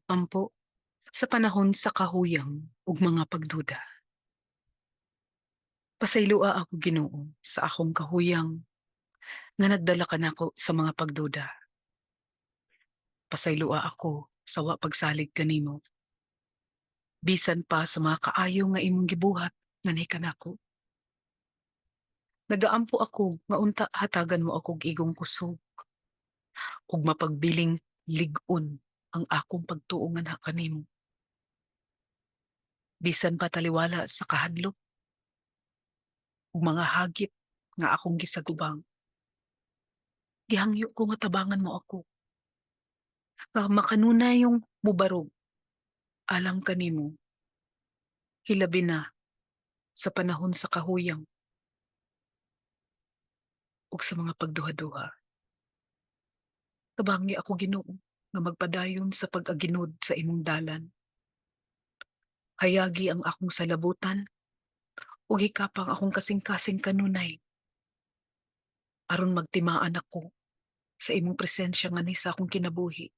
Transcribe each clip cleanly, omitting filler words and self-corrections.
Ampo, sa panahon sa kahuyang ug mga pagduda. Pasayloa ako Ginoo sa akong kahuyang nga nagdala ka nako sa mga pagduda. Pasayloa ako sa wa pagsalig kanimo bisan pa sa mga kaayo nga imong gibuhat nga nahikanako. Nagaampo ako nga unta hatagan mo akog igong kusog ug mapagbiling lig-on ang akong pagtuo nga kanimo. Bisan pa taliwala sa kahadlok ug mga hagit nga akong gisagubang, gihangyo ko nga tabangan mo ako nga makanunay yung mubarog alang kanimo hilabi na sa panahon sa kahuyang ug sa mga pagduha-duha. Tabangi ako Ginoo nga magpadayon sa pag-aginod sa imong dalan. Hayagi ang akong salabutan ug hikapang akong kasing-kasing kanunay aron magtimaan ako sa imong presensya ngani sa akong kinabuhi,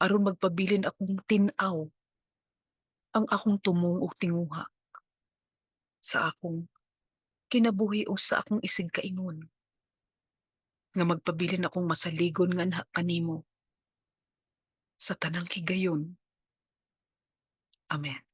aron magpabilin akong tin-aw ang akong tumong ug tinguha sa akong kinabuhi o sa akong isig kaingon, nga magpabilin akong masaligon nganha kanimo sa tanang higayon. Amen.